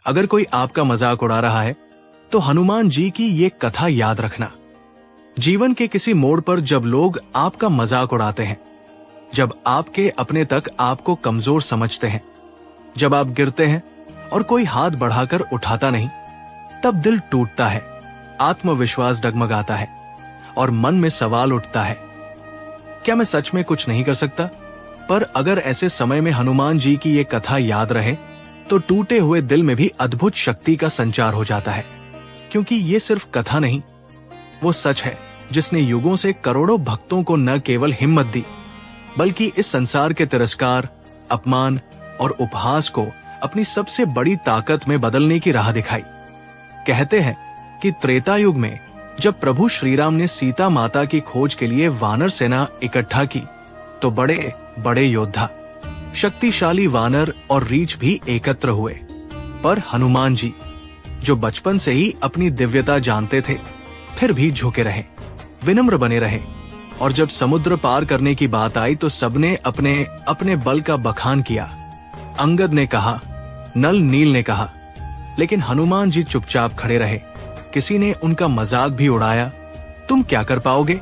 अगर कोई आपका मजाक उड़ा रहा है तो हनुमान जी की ये कथा याद रखना। जीवन के किसी मोड़ पर जब लोग आपका मजाक उड़ाते हैं, जब आपके अपने तक आपको कमजोर समझते हैं, जब आप गिरते हैं और कोई हाथ बढ़ाकर उठाता नहीं, तब दिल टूटता है, आत्मविश्वास डगमगाता है और मन में सवाल उठता है, क्या मैं सच में कुछ नहीं कर सकता? पर अगर ऐसे समय में हनुमान जी की ये कथा याद रहे तो टूटे हुए दिल में भी अद्भुत शक्ति का संचार हो जाता है। क्योंकि ये सिर्फ कथा नहीं, वो सच है जिसने युगों से करोड़ों भक्तों को न केवल हिम्मत दी, बल्कि इस संसार के तिरस्कार, अपमान और उपहास को अपनी सबसे बड़ी ताकत में बदलने की राह दिखाई। कहते हैं कि त्रेता युग में जब प्रभु श्रीराम ने सीता माता की खोज के लिए वानर सेना इकट्ठा की, तो बड़े बड़े योद्धा, शक्तिशाली वानर और रीछ भी एकत्र हुए। पर हनुमान जी, जो बचपन से ही अपनी दिव्यता जानते थे, फिर भी झुके रहे, विनम्र बने रहे। और जब समुद्र पार करने की बात आई तो सबने अपने अपने बल का बखान किया। अंगद ने कहा, नल नील ने कहा, लेकिन हनुमान जी चुपचाप खड़े रहे। किसी ने उनका मजाक भी उड़ाया, तुम क्या कर पाओगे?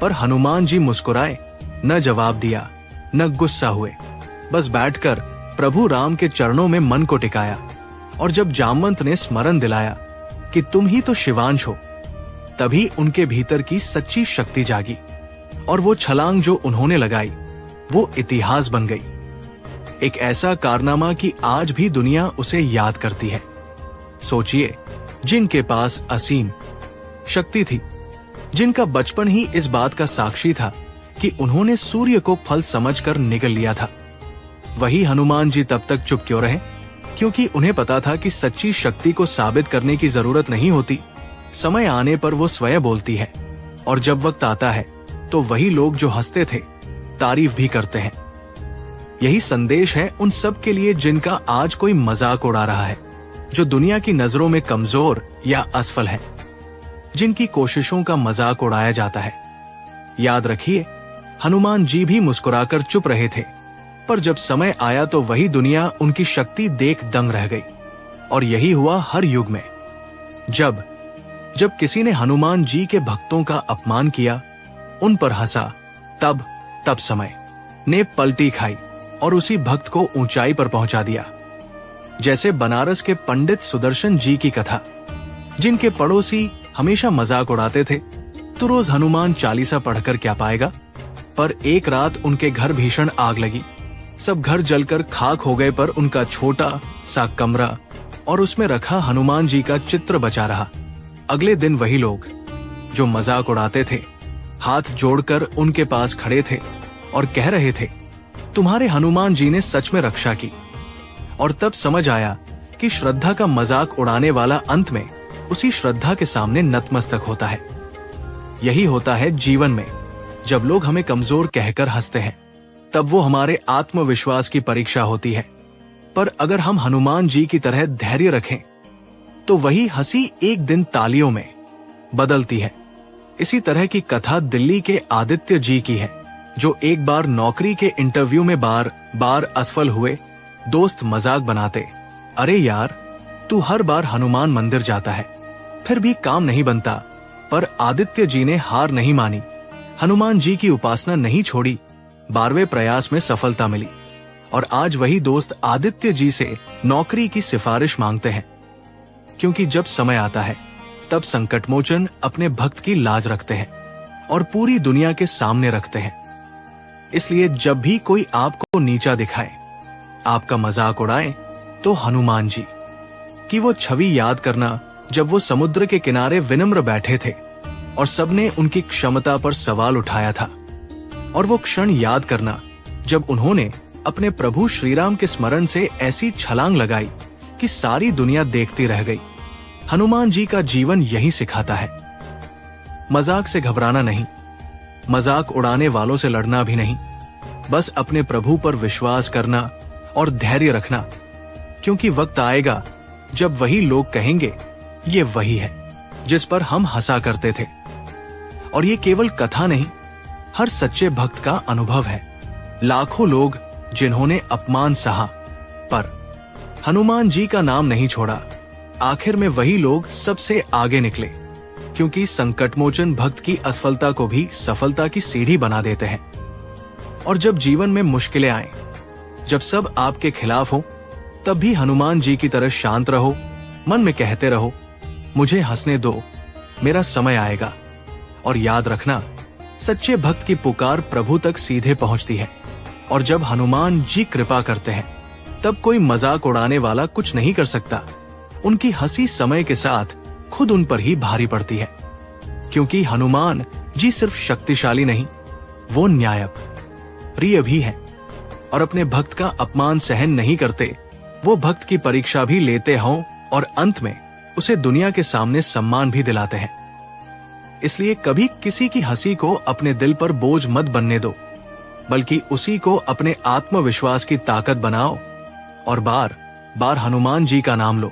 पर हनुमान जी मुस्कुराए, न जवाब दिया, न गुस्सा हुए, बस बैठकर प्रभु राम के चरणों में मन को टिकाया। और जब जामवंत ने स्मरण दिलाया कि तुम ही तो शिवांश हो, तभी उनके भीतर की सच्ची शक्ति जागी और वो छलांग जो उन्होंने लगाई वो इतिहास बन गई। एक ऐसा कारनामा कि आज भी दुनिया उसे याद करती है। सोचिए, जिनके पास असीम शक्ति थी, जिनका बचपन ही इस बात का साक्षी था कि उन्होंने सूर्य को फल समझकर निगल लिया था, वही हनुमान जी तब तक चुप क्यों रहे? क्योंकि उन्हें पता था कि सच्ची शक्ति को साबित करने की जरूरत नहीं होती, समय आने पर वो स्वयं बोलती है। और जब वक्त आता है तो वही लोग जो हंसते थे तारीफ भी करते हैं। यही संदेश है उन सब के लिए जिनका आज कोई मजाक उड़ा रहा है, जो दुनिया की नजरों में कमजोर या असफल है, जिनकी कोशिशों का मजाक उड़ाया जाता है। याद रखिए, हनुमान जी भी मुस्कुराकर चुप रहे थे, पर जब समय आया तो वही दुनिया उनकी शक्ति देख दंग रह गई। और यही हुआ हर युग में। जब जब किसी ने हनुमान जी के भक्तों का अपमान किया, उन पर हंसा, तब समय ने पलटी खाई और उसी भक्त को ऊंचाई पर पहुंचा दिया। जैसे बनारस के पंडित सुदर्शन जी की कथा, जिनके पड़ोसी हमेशा मजाक उड़ाते थे, तो रोज हनुमान चालीसा पढ़कर क्या पाएगा? पर एक रात उनके घर भीषण आग लगी, सब घर जलकर खाक हो गए, पर उनका छोटा सा कमरा और उसमें रखा हनुमान जी का चित्र बचा रहा। अगले दिन वही लोग जो मजाक उड़ाते थे, हाथ जोड़कर उनके पास खड़े थे और कह रहे थे, तुम्हारे हनुमान जी ने सच में रक्षा की। और तब समझ आया कि श्रद्धा का मजाक उड़ाने वाला अंत में उसी श्रद्धा के सामने नतमस्तक होता है। यही होता है जीवन में, जब लोग हमें कमजोर कहकर हंसते हैं, तब वो हमारे आत्मविश्वास की परीक्षा होती है। पर अगर हम हनुमान जी की तरह धैर्य रखें, तो वही हंसी एक दिन तालियों में बदलती है। इसी तरह की कथा दिल्ली के आदित्य जी की है, जो एक बार नौकरी के इंटरव्यू में बार बार असफल हुए। दोस्त मजाक बनाते, अरे यार, तू हर बार हनुमान मंदिर जाता है, फिर भी काम नहीं बनता। पर आदित्य जी ने हार नहीं मानी, हनुमान जी की उपासना नहीं छोड़ी। 12वें प्रयास में सफलता मिली और आज वही दोस्त आदित्य जी से नौकरी की सिफारिश मांगते हैं। क्योंकि जब समय आता है, तब संकटमोचन अपने भक्त की लाज रखते हैं और पूरी दुनिया के सामने रखते हैं। इसलिए जब भी कोई आपको नीचा दिखाए, आपका मजाक उड़ाए, तो हनुमान जी की वो छवि याद करना, जब वो समुद्र के किनारे विनम्र बैठे थे और सबने उनकी क्षमता पर सवाल उठाया था। और वो क्षण याद करना, जब उन्होंने अपने प्रभु श्रीराम के स्मरण से ऐसी छलांग लगाई कि सारी दुनिया देखती रह गई। हनुमान जी का जीवन यही सिखाता है, मजाक से घबराना नहीं, मजाक उड़ाने वालों से लड़ना भी नहीं, बस अपने प्रभु पर विश्वास करना और धैर्य रखना। क्योंकि वक्त आएगा जब वही लोग कहेंगे, ये वही है जिस पर हम हंसा करते थे। और ये केवल कथा नहीं, हर सच्चे भक्त का अनुभव है। लाखों लोग जिन्होंने अपमान सहा, पर हनुमान जी का नाम नहीं छोड़ा। आखिर में वही लोग सबसे आगे निकले, क्योंकि संकटमोचन भक्त की असफलता को भी सफलता की सीढ़ी बना देते हैं। और जब जीवन में मुश्किलें आए, जब सब आपके खिलाफ हो, तब भी हनुमान जी की तरह शांत रहो। मन में कहते रहो, मुझे हंसने दो, मेरा समय आएगा। और याद रखना, सच्चे भक्त की पुकार प्रभु तक सीधे पहुंचती है। और जब हनुमान जी कृपा करते हैं, तब कोई मजाक उड़ाने वाला कुछ नहीं कर सकता। उनकी हंसी समय के साथ खुद उन पर ही भारी पड़ती है, क्योंकि हनुमान जी सिर्फ शक्तिशाली नहीं, वो न्यायप्रिय भी हैं और अपने भक्त का अपमान सहन नहीं करते। वो भक्त की परीक्षा भी लेते हों और अंत में उसे दुनिया के सामने सम्मान भी दिलाते हैं। इसलिए कभी किसी की हंसी को अपने दिल पर बोझ मत बनने दो, बल्कि उसी को अपने आत्मविश्वास की ताकत बनाओ और बार बार हनुमान जी का नाम लो।